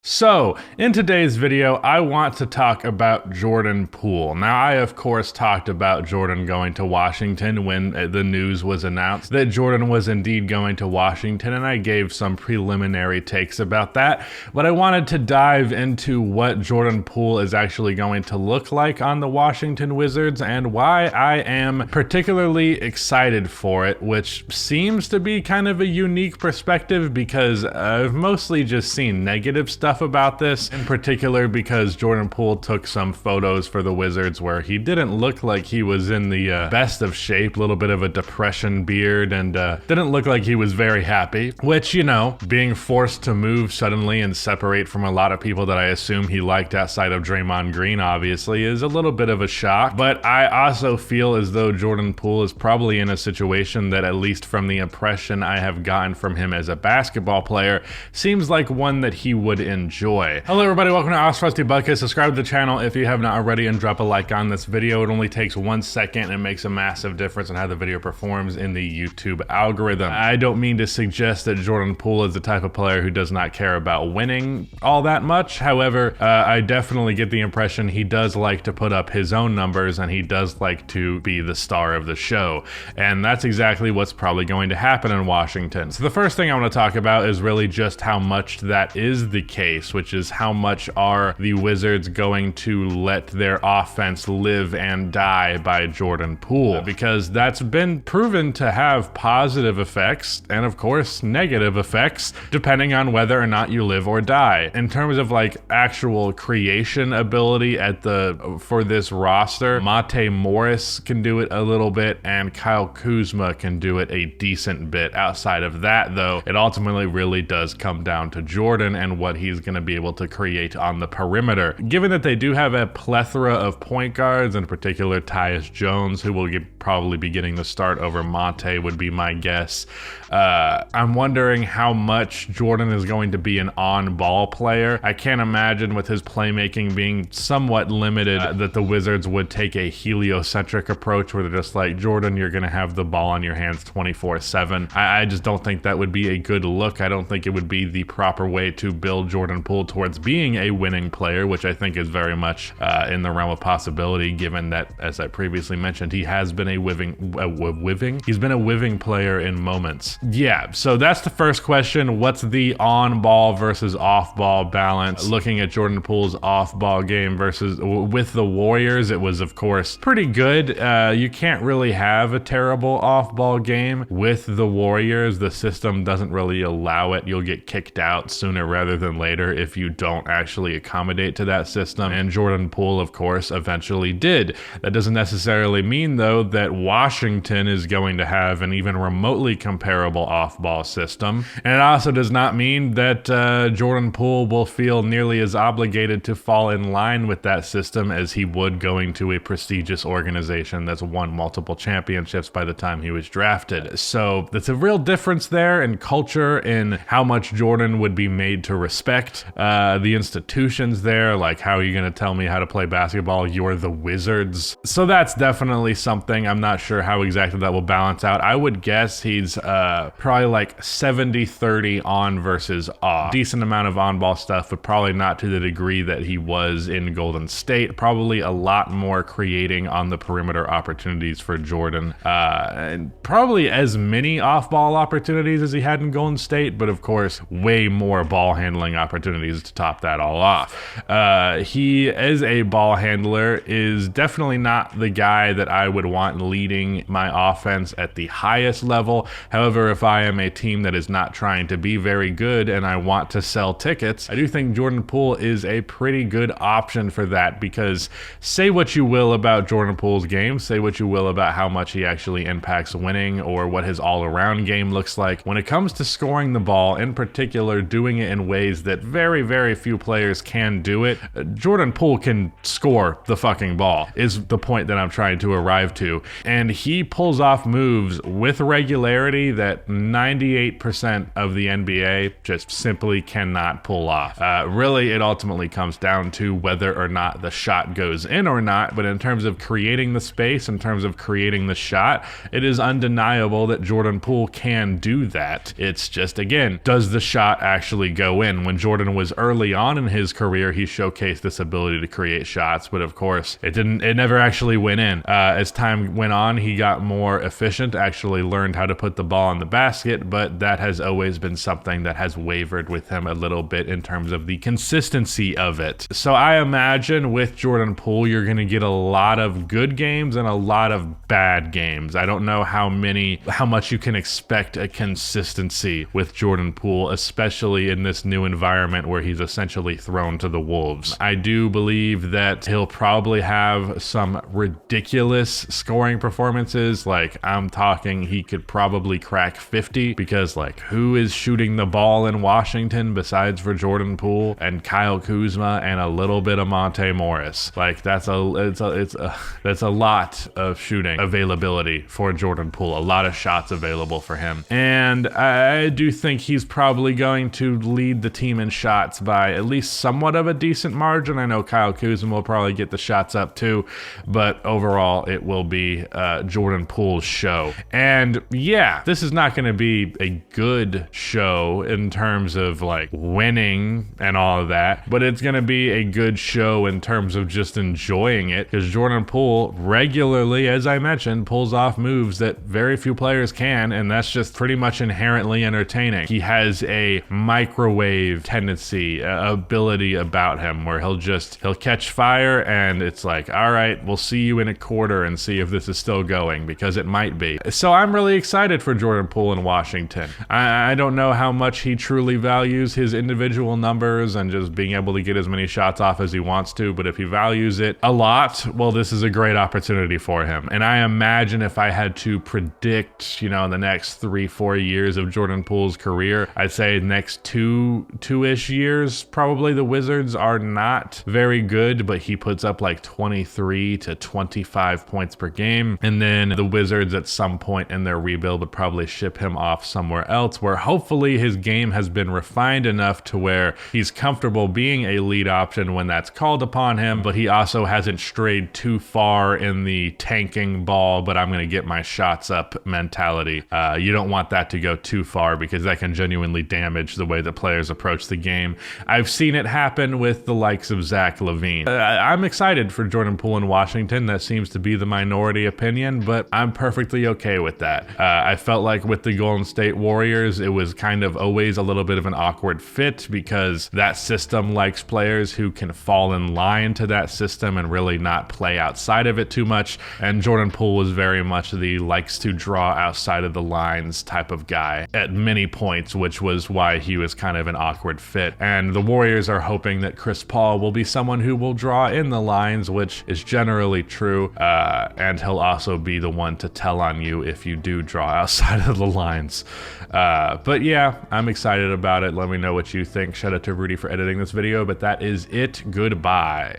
So, in today's video, I want to talk about Jordan Poole. Now, I of course talked about Jordan going to Washington when the news was announced that Jordan was indeed going to Washington, and I gave some preliminary takes about that. But I wanted to dive into what Jordan Poole is actually going to look like on the Washington Wizards and why I am particularly excited for it, which seems to be kind of a unique perspective because I've mostly just seen negative stuff about this, in particular because Jordan Poole took some photos for the Wizards where he didn't look like he was in the best of shape, a little bit of a depression beard, and didn't look like he was very happy, which, you know, being forced to move suddenly and separate from a lot of people that I assume he liked outside of Draymond Green, obviously, is a little bit of a shock. But I also feel as though Jordan Poole is probably in a situation that, at least from the impression I have gotten from him as a basketball player, seems like one that he would enjoy. Hello everybody, welcome to Frosty Bucket. Subscribe to the channel if you have not already and drop a like on this video. It only takes 1 second and makes a massive difference in how the video performs in the YouTube algorithm. I don't mean to suggest that Jordan Poole is the type of player who does not care about winning all that much. However, I definitely get the impression he does like to put up his own numbers and he does like to be the star of the show. And that's exactly what's probably going to happen in Washington. So the first thing I want to talk about is really just how much that is the case, which is how much are the Wizards going to let their offense live and die by Jordan Poole, because that's been proven to have positive effects and of course negative effects depending on whether or not you live or die. In terms of like actual creation ability for this roster, Monte Morris can do it a little bit and Kyle Kuzma can do it a decent bit. Outside of that though, it ultimately really does come down to Jordan and what he's going to be able to create on the perimeter. Given that they do have a plethora of point guards, in particular Tyus Jones, who will probably be getting the start over Monte, would be my guess. I'm wondering how much Jordan is going to be an on-ball player. I can't imagine, with his playmaking being somewhat limited, that the Wizards would take a heliocentric approach where they're just like, Jordan, you're going to have the ball on your hands 24/7. I just don't think that would be a good look. I don't think it would be the proper way to build Jordan Poole towards being a winning player, which I think is very much in the realm of possibility, given that, as I previously mentioned, he has been a wiving player in moments. Yeah, so that's the first question. What's the on-ball versus off-ball balance? Looking at Jordan Poole's off-ball game with the Warriors, it was of course pretty good. You can't really have a terrible off-ball game with the Warriors. The system doesn't really allow it. You'll get kicked out sooner rather than later if you don't actually accommodate to that system, and Jordan Poole of course eventually did. That doesn't necessarily mean though that Washington is going to have an even remotely comparable off-ball system, and it also does not mean that Jordan Poole will feel nearly as obligated to fall in line with that system as he would going to a prestigious organization that's won multiple championships by the time he was drafted. So that's a real difference there in culture, in how much Jordan would be made to respect the institutions there. Like, how are you going to tell me how to play basketball? You're the Wizards. So that's definitely something. I'm not sure how exactly that will balance out. I would guess he's probably like 70-30 on versus off. Decent amount of on-ball stuff, but probably not to the degree that he was in Golden State. Probably a lot more creating on the perimeter opportunities for Jordan. And probably as many off-ball opportunities as he had in Golden State, but of course way more ball handling opportunities to top that all off. He, as a ball handler, is definitely not the guy that I would want leading my offense at the highest level. However, if I am a team that is not trying to be very good and I want to sell tickets, I do think Jordan Poole is a pretty good option for that, because say what you will about Jordan Poole's game, say what you will about how much he actually impacts winning or what his all-around game looks like, when it comes to scoring the ball, in particular doing it in ways that very, very few players can do it, Jordan Poole can score the fucking ball, is the point that I'm trying to arrive to. And he pulls off moves with regularity that 98% of the NBA just simply cannot pull off. Really, it ultimately comes down to whether or not the shot goes in or not, but in terms of creating the space, in terms of creating the shot, it is undeniable that Jordan Poole can do that. It's just, again, does the shot actually go in? When Jordan Jordan was early on in his career, he showcased this ability to create shots, but of course it never actually went in. As time went on, he got more efficient, actually learned how to put the ball in the basket, but that has always been something that has wavered with him a little bit in terms of the consistency of it. So I imagine with Jordan Poole, you're going to get a lot of good games and a lot of bad games. I don't know how much you can expect a consistency with Jordan Poole, especially in this new environment where he's essentially thrown to the wolves. I do believe that he'll probably have some ridiculous scoring performances. Like, I'm talking he could probably crack 50, because like, who is shooting the ball in Washington besides for Jordan Poole and Kyle Kuzma and a little bit of Monte Morris? Like, that's a lot of shooting availability for Jordan Poole, a lot of shots available for him. And I do think he's probably going to lead the team in shots by at least somewhat of a decent margin. I know Kyle Kuzma will probably get the shots up too, but overall it will be Jordan Poole's show. And yeah, this is not going to be a good show in terms of like winning and all of that, but it's going to be a good show in terms of just enjoying it, because Jordan Poole regularly, as I mentioned, pulls off moves that very few players can, and that's just pretty much inherently entertaining. He has a microwave tendency, ability about him where he'll catch fire and it's like, all right, we'll see you in a quarter and see if this is still going, because it might be. So I'm really excited for Jordan Poole in Washington. I don't know how much he truly values his individual numbers and just being able to get as many shots off as he wants to, but if he values it a lot, well, this is a great opportunity for him. And I imagine if I had to predict, in the next 3-4 years of Jordan Poole's career, I'd say next two-ish years, probably the Wizards are not very good, but he puts up like 23 to 25 points per game. And then the Wizards at some point in their rebuild would probably ship him off somewhere else, where hopefully his game has been refined enough to where he's comfortable being a lead option when that's called upon him, but he also hasn't strayed too far in the tanking ball, but I'm going to get my shots up mentality. You don't want that to go too far, because that can genuinely damage the way that players approach the game. I've seen it happen with the likes of Zach LaVine. I'm excited for Jordan Poole in Washington. That seems to be the minority opinion, but I'm perfectly okay with that. I felt like with the Golden State Warriors, it was kind of always a little bit of an awkward fit, because that system likes players who can fall in line to that system and really not play outside of it too much. And Jordan Poole was very much the likes to draw outside of the lines type of guy at many points, which was why he was kind of an awkward fit. And the Warriors are hoping that Chris Paul will be someone who will draw in the lines, which is generally true. And he'll also be the one to tell on you if you do draw outside of the lines. But yeah, I'm excited about it. Let me know what you think. Shout out to Rudy for editing this video, but that is it. Goodbye.